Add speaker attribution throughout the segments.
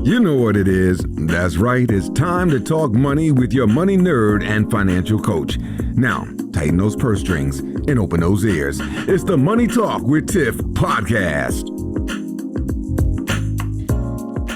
Speaker 1: You know what it is. That's right. It's time to talk money with your money nerd and financial coach. Now, tighten those purse strings and open those ears. It's the Money Talk with Tiff podcast.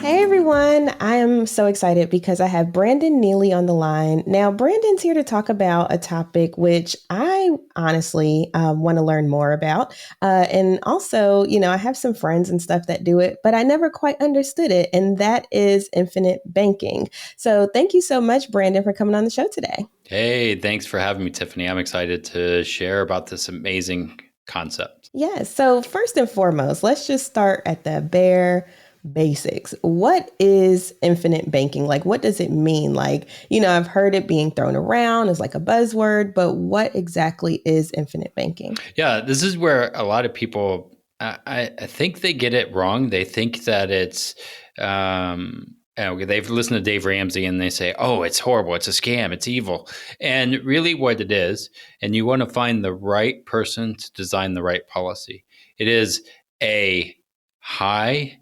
Speaker 2: Hey everyone, I am so excited because I have Brandon Neely on the line. Now, Brandon's here to talk about a topic which I honestly want to learn more about. And also, I have some friends and stuff that do it, but I never quite understood it. And that is infinite banking. So thank you so much, Brandon, for coming on the show today.
Speaker 3: Hey, thanks for having me, Tiffany. I'm excited to share about this amazing concept.
Speaker 2: Yes. So first and foremost, let's just start at the bare basics. What is infinite banking? Like, what does it mean? Like, I've heard it being thrown around as like a buzzword, but what exactly is infinite banking?
Speaker 3: Yeah, this is where a lot of people, I think they get it wrong. They think that it's, they've listened to Dave Ramsey and they say, oh, it's horrible. It's a scam. It's evil. And really what it is, and you want to find the right person to design the right policy. It is a high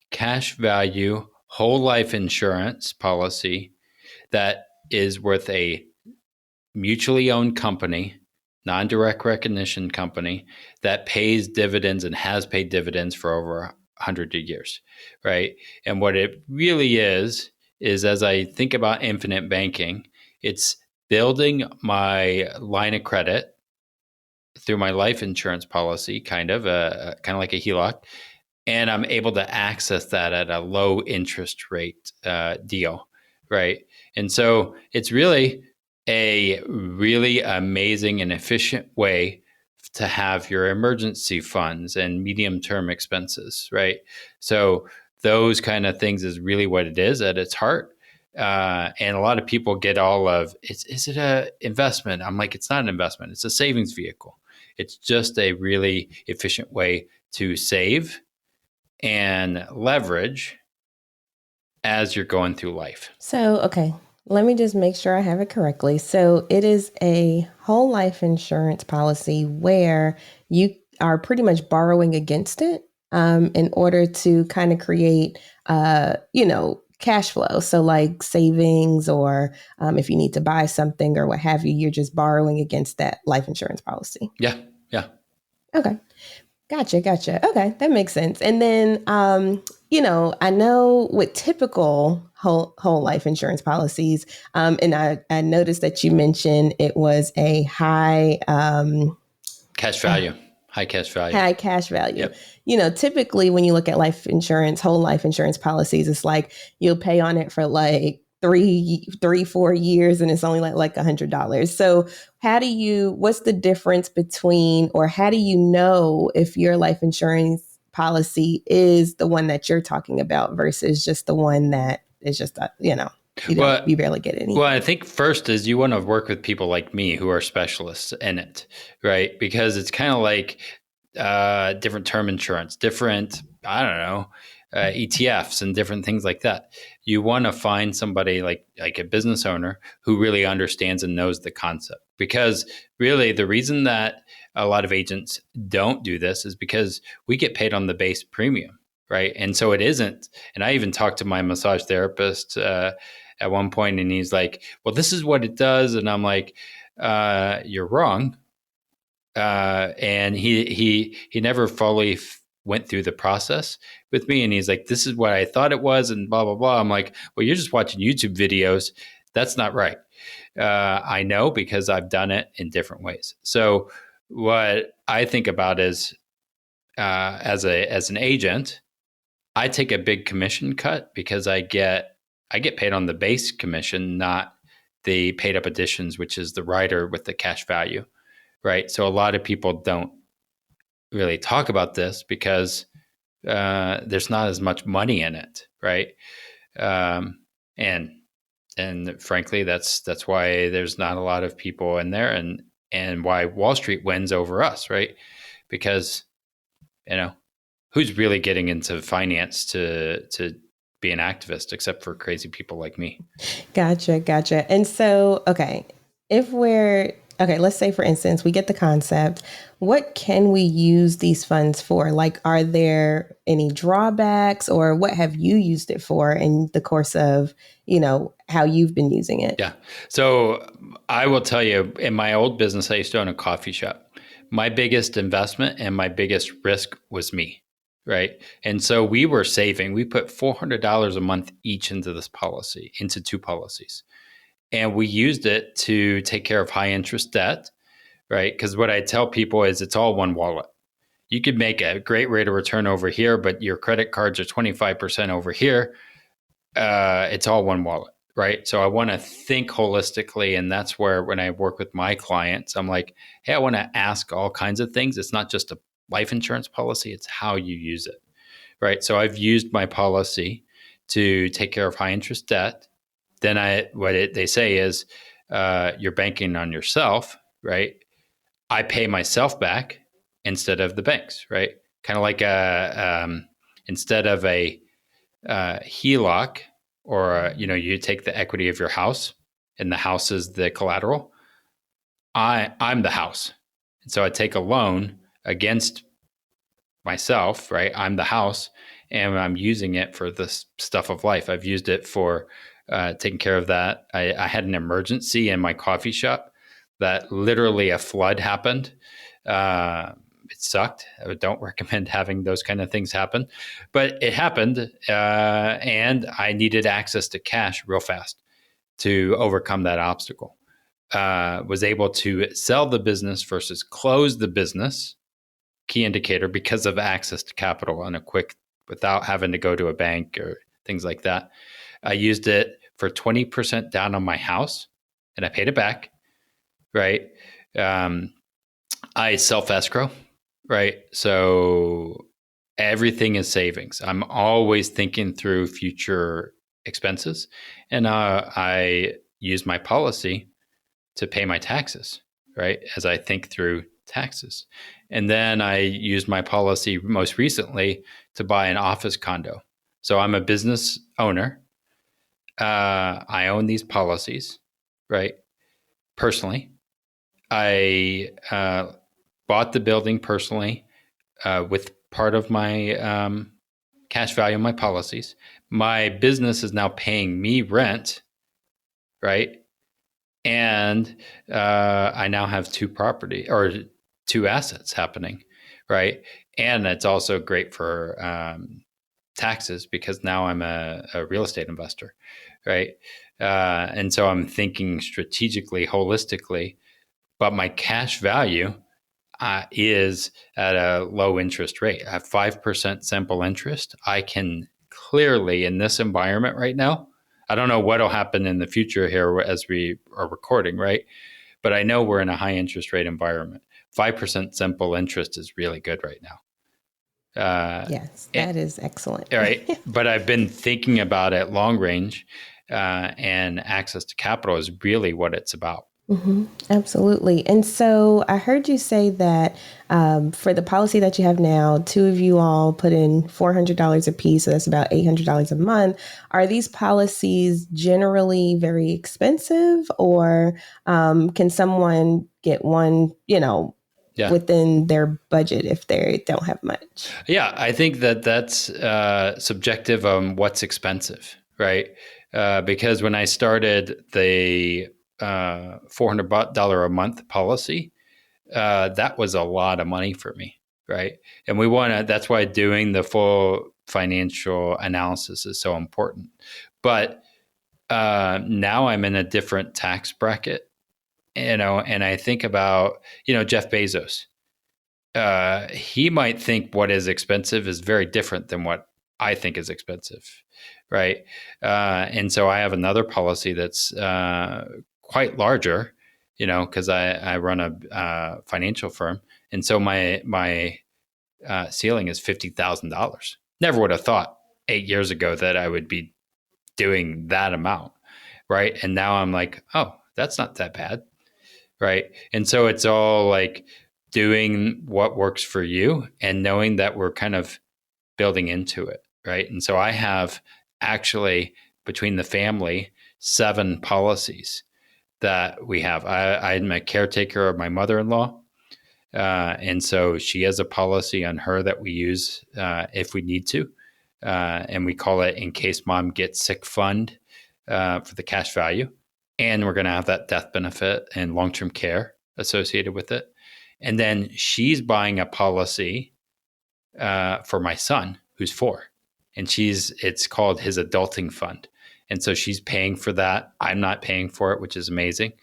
Speaker 3: cash value whole life insurance policy that is with a mutually owned company, non-direct recognition company that pays dividends and has paid dividends for over 100 years, right? And what it really is as I think about infinite banking, it's building my line of credit through my life insurance policy, kind of like a HELOC. And I'm able to access that at a low interest rate deal, right? And so it's really a really amazing and efficient way to have your emergency funds and medium-term expenses, right? So those kind of things is really what it is at its heart. And a lot of people get all of, is it an investment? I'm like, it's not an investment. It's a savings vehicle. It's just a really efficient way to save and leverage as you're going through life.
Speaker 2: So, okay, let me just make sure I have it correctly. So it is a whole life insurance policy where you are pretty much borrowing against it in order to kind of create, cash flow. So like savings or if you need to buy something or what have you, you're just borrowing against that life insurance policy.
Speaker 3: Yeah.
Speaker 2: Okay. Gotcha. Okay, that makes sense. And then, I know with typical whole life insurance policies, and I noticed that you mentioned it was a high
Speaker 3: cash value. High cash value.
Speaker 2: High cash value.
Speaker 3: Yep.
Speaker 2: Typically when you look at life insurance, whole life insurance policies, it's like you'll pay on it for like 4 years and it's only like $100. So what's the difference between, or how do you know if your life insurance policy is the one that you're talking about versus just the one that is just, you barely get any?
Speaker 3: Well, I think first is you want to work with people like me who are specialists in it, right? Because it's kind of like different term insurance, different, ETFs and different things like that. You want to find somebody like a business owner who really understands and knows the concept. Because really the reason that a lot of agents don't do this is because we get paid on the base premium, right? And so it isn't. And I even talked to my massage therapist at one point and he's like, well, this is what it does. And I'm like, you're wrong. And he never fully went through the process with me. And he's like, this is what I thought it was and blah, blah, blah. I'm like, well, you're just watching YouTube videos. That's not right. I know because I've done it in different ways. So what I think about is as an agent, I take a big commission cut because I get paid on the base commission, not the paid up additions, which is the rider with the cash value, right? So a lot of people don't really talk about this because there's not as much money in it, right? And frankly, that's why there's not a lot of people in there, and why Wall Street wins over us, right? Because who's really getting into finance to be an activist except for crazy people like me?
Speaker 2: Gotcha. And so, okay, if we're Okay, let's say for instance, we get the concept. What can we use these funds for? Like, are there any drawbacks, or what have you used it for in the course of, how you've been using it?
Speaker 3: Yeah. So I will tell you, in my old business, I used to own a coffee shop. My biggest investment and my biggest risk was me, right? And so we were saving. We put $400 a month each into this policy, into two policies. And we used it to take care of high interest debt, right? Because what I tell people is it's all one wallet. You could make a great rate of return over here, but your credit cards are 25% over here. It's all one wallet, right? So I want to think holistically. And that's where when I work with my clients, I'm like, hey, I want to ask all kinds of things. It's not just a life insurance policy, it's how you use it, right? So I've used my policy to take care of high interest debt. Then they say is you're banking on yourself, right? I pay myself back instead of the banks, right? Kind of like instead of a HELOC, or you take the equity of your house and the house is the collateral. I'm the house, and so I take a loan against myself, right? I'm the house, and I'm using it for the stuff of life. I've used it for taking care of that. I had an emergency in my coffee shop that literally a flood happened. It sucked. I don't recommend having those kind of things happen, but it happened, and I needed access to cash real fast to overcome that obstacle. Was able to sell the business versus close the business, key indicator, because of access to capital on a quick, without having to go to a bank or things like that. I used it for 20% down on my house, and I paid it back, right? I self escrow, right? So everything is savings. I'm always thinking through future expenses, and I use my policy to pay my taxes, right? As I think through taxes. And then I used my policy most recently to buy an office condo. So I'm a business owner. I own these policies, right? Personally, I bought the building personally with part of my cash value of my policies. My business is now paying me rent, right? And I now have two assets happening, right? And it's also great for taxes because now I'm a real estate investor, right? And so I'm thinking strategically, holistically, but my cash value is at a low interest rate. At 5% simple interest, I can clearly, in this environment right now, I don't know what will happen in the future here as we are recording, right? But I know we're in a high interest rate environment. 5% simple interest is really good right now.
Speaker 2: Yes, that is excellent.
Speaker 3: Right. But I've been thinking about it long range, and access to capital is really what it's about.
Speaker 2: Mm-hmm, absolutely. And so I heard you say that for the policy that you have now, two of you all put in $400 a piece. So that's about $800 a month. Are these policies generally very expensive, or can someone get one,
Speaker 3: Yeah.
Speaker 2: within their budget if they don't have much?
Speaker 3: Yeah, I think that's subjective on what's expensive, right? Because when I started the $400 a month policy, that was a lot of money for me, right? And that's why doing the full financial analysis is so important. But now I'm in a different tax bracket, and I think about, Jeff Bezos. He might think what is expensive is very different than what I think is expensive, right? And so I have another policy that's quite larger, because I run a financial firm, and so my ceiling is $50,000. Never would have thought 8 years ago that I would be doing that amount, right? And now I'm like, oh, that's not that bad, right? And so it's all like doing what works for you and knowing that we're kind of building into it, right? And so I have actually, between the family, 7 policies that we have. I'm a caretaker of my mother-in-law. And so she has a policy on her that we use if we need to. And we call it in case mom gets sick fund for the cash value. And we're going to have that death benefit and long-term care associated with it. And then she's buying a policy for my son, who's 4. And it's called his adulting fund. And so she's paying for that. I'm not paying for it, which is amazing.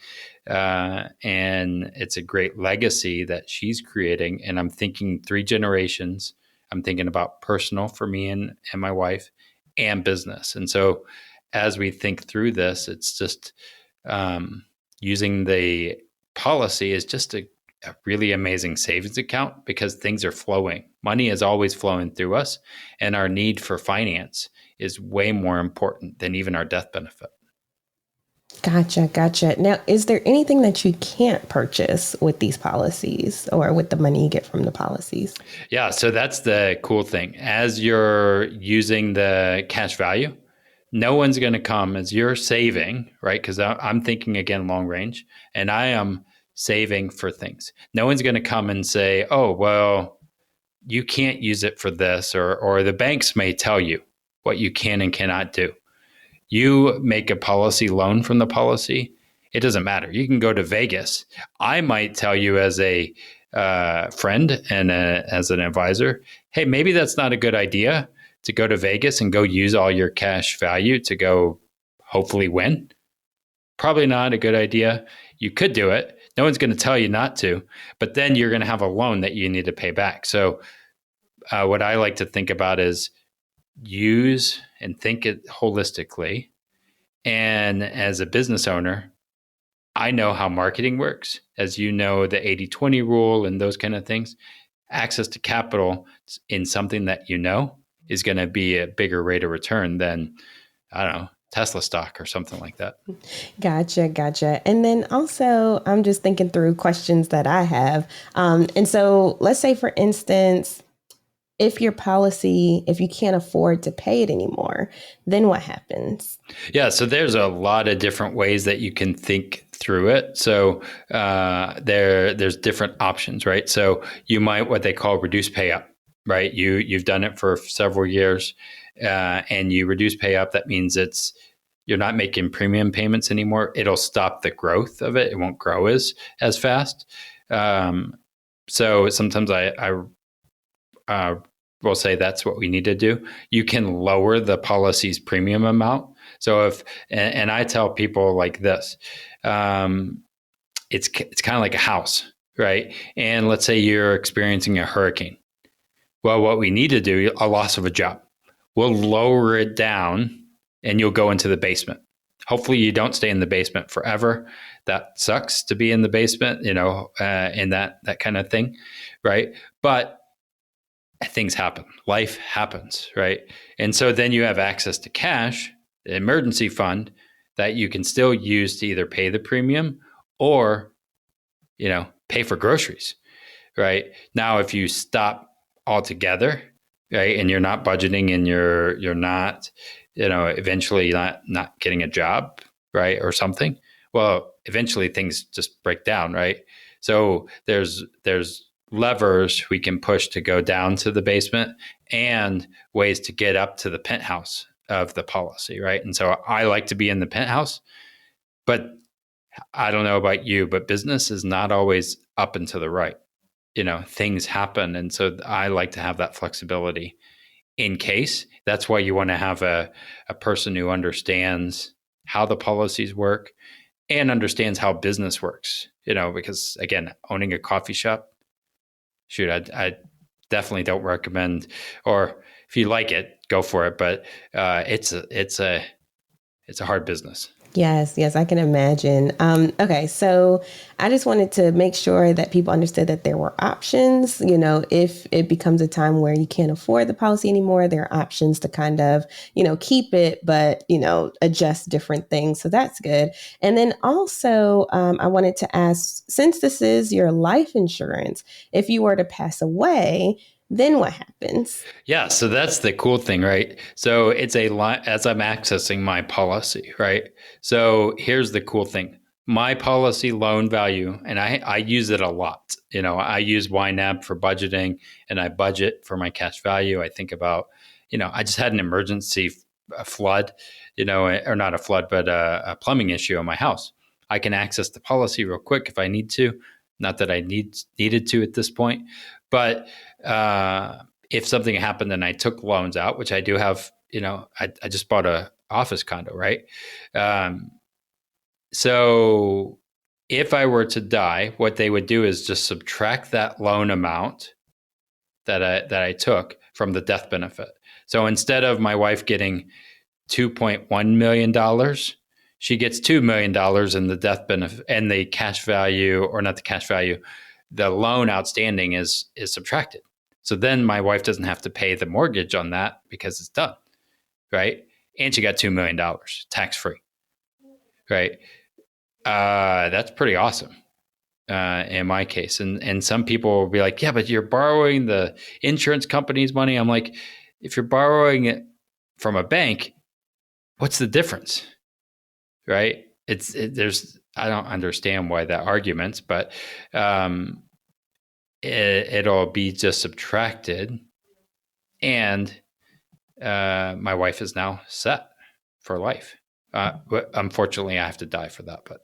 Speaker 3: And it's a great legacy that she's creating. And I'm thinking 3 generations. I'm thinking about personal for me and my wife, and business. And so as we think through this, it's just using the policy is just a really amazing savings account, because things are flowing. Money is always flowing through us, and our need for finance is way more important than even our death benefit.
Speaker 2: Gotcha. Now, is there anything that you can't purchase with these policies or with the money you get from the policies?
Speaker 3: Yeah, so that's the cool thing. As you're using the cash value, no one's going to come as you're saving, right? Because I'm thinking, again, long range, and I am saving for things. No one's going to come and say, oh, well, you can't use it for this, or the banks may tell you what you can and cannot do. You make a policy loan from the policy, it doesn't matter. You can go to Vegas. I might tell you as a friend and as an advisor, hey, maybe that's not a good idea to go to Vegas and go use all your cash value to go hopefully win. Probably not a good idea. You could do it. No one's going to tell you not to, but then you're going to have a loan that you need to pay back. So what I like to think about is use and think it holistically. And as a business owner, I know how marketing works. As you know, the 80-20 rule and those kind of things, access to capital in something that you know is going to be a bigger rate of return than, I don't know, Tesla stock or something like that.
Speaker 2: Gotcha. And then also, I'm just thinking through questions that I have. And so let's say, for instance, if your policy, if you can't afford to pay it anymore, then what happens?
Speaker 3: Yeah, so there's a lot of different ways that you can think through it. So there's different options, right? So you might what they call reduce pay up, right? You've done it for several years, and you reduce pay up. That means you're not making premium payments anymore. It'll stop the growth of it. It won't grow as fast. So sometimes I will say that's what we need to do. You can lower the policy's premium amount. So and I tell people like this, it's kind of like a house, right? And let's say you're experiencing a hurricane. Well, what we need to do, a loss of a job, we'll lower it down and you'll go into the basement. Hopefully you don't stay in the basement forever. That sucks to be in the basement, and that kind of thing, right? But things happen. Life happens, right? And so then you have access to cash, the emergency fund that you can still use to either pay the premium or, pay for groceries, right? Now, if you stop altogether, right, and you're not budgeting and you're not, eventually not getting a job, right, or something, well, eventually things just break down, right? So there's levers we can push to go down to the basement and ways to get up to the penthouse of the policy, right? And so I like to be in the penthouse, but I don't know about you, but business is not always up and to the right. Things happen. And so I like to have that flexibility in case. That's why you want to have a person who understands how the policies work and understands how business works, because again, owning a coffee shop, shoot, I definitely don't recommend, or if you like it, go for it. But it's a hard business.
Speaker 2: Yes, I can imagine. Okay, so I just wanted to make sure that people understood that there were options. If it becomes a time where you can't afford the policy anymore, there are options to kind of, keep it, but, adjust different things. So that's good. And then also, I wanted to ask, since this is your life insurance, if you were to pass away, then what happens?
Speaker 3: Yeah, so that's the cool thing, right? So it's as I'm accessing my policy, right? So here's the cool thing. my policy loan value, and I use it a lot. I use YNAB for budgeting, and I budget for my cash value. I think about, I just had an emergency flood, or not a flood, but a plumbing issue in my house. I can access the policy real quick if I need to. Not that I needed to at this point, but if something happened and I took loans out, which I do have, I just bought a office condo, right? So if I were to die, what they would do is just subtract that loan amount that I took from the death benefit. So instead of my wife getting $2.1 million, she gets $2 million in the death benefit, and the cash value, or not the cash value, the loan outstanding is subtracted. So then my wife doesn't have to pay the mortgage on that because it's done, right? And she got $2 million tax-free, right? That's pretty awesome in my case. And some people will be like, yeah, but you're borrowing the insurance company's money. I'm like, if you're borrowing it from a bank, what's the difference, right? I don't understand why that argument, but it'll be just subtracted, and my wife is now set for life. Unfortunately, I have to die for that, but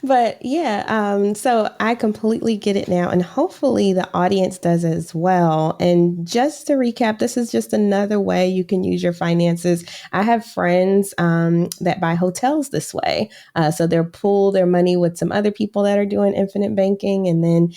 Speaker 2: But yeah, so I completely get it now, and hopefully the audience does as well. And just to recap, this is just another way you can use your finances. I have friends that buy hotels this way. So they'll pool their money with some other people that are doing infinite banking, and then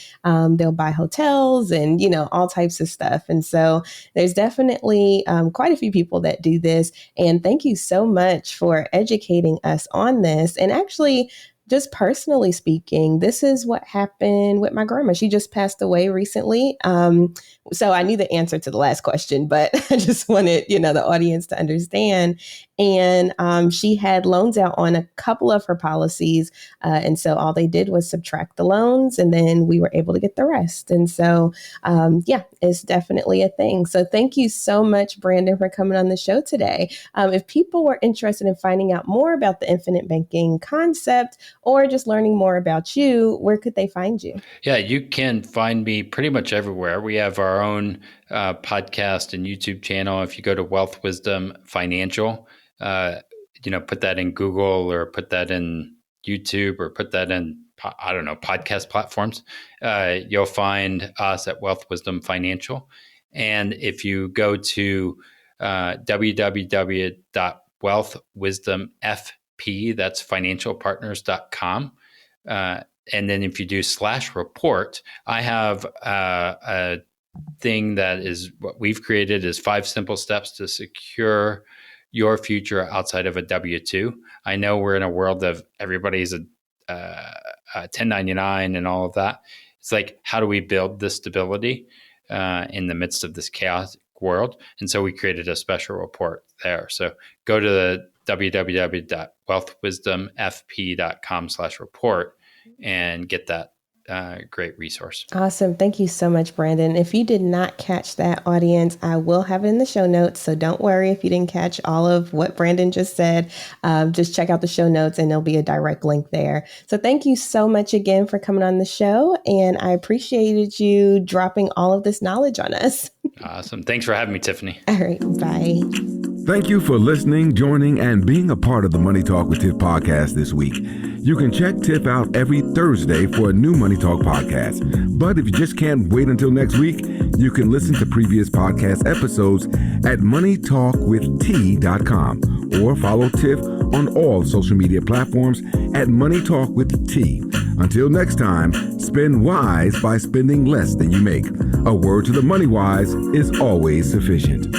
Speaker 2: they'll buy hotels and, all types of stuff. And so there's definitely quite a few people that do this. And thank you so much for educating us on this. And actually, just personally speaking, this is what happened with my grandma. She just passed away recently. So I knew the answer to the last question, but I just wanted, the audience to understand. And she had loans out on a couple of her policies. And so all they did was subtract the loans, and then we were able to get the rest. And so, it's definitely a thing. So thank you so much, Brandon, for coming on the show today. If people were interested in finding out more about the infinite banking concept, or just learning more about you, where could they find you?
Speaker 3: Yeah, you can find me pretty much everywhere. We have our own podcast and YouTube channel. If you go to Wealth Wisdom Financial, put that in Google, or put that in YouTube, or put that in, podcast platforms, you'll find us at Wealth Wisdom Financial. And if you go to www.wealthwisdomfp, that's financialpartners.com. And then if you do /report, I have a thing that is what we've created is 5 simple steps to secure your future outside of a W-2. I know we're in a world of everybody's a 1099 and all of that. It's like, how do we build this stability in the midst of this chaotic world? And so we created a special report there. So go to the www.wealthwisdomfp.com/report and get that great resource.
Speaker 2: Awesome. Thank you so much, Brandon. If you did not catch that, audience, I will have it in the show notes. So don't worry if you didn't catch all of what Brandon just said. Just check out the show notes and there'll be a direct link there. So thank you so much again for coming on the show. And I appreciated you dropping all of this knowledge on us.
Speaker 3: Awesome. Thanks for having me, Tiffany.
Speaker 2: All right. Bye.
Speaker 1: Thank you for listening, joining, and being a part of the Money Talk with Tiff podcast this week. You can check Tiff out every Thursday for a new Money Talk podcast. But if you just can't wait until next week, you can listen to previous podcast episodes at moneytalkwitht.com or follow Tiff on all social media platforms at Money Talk with T. Until next time, spend wise by spending less than you make. A word to the money wise is always sufficient.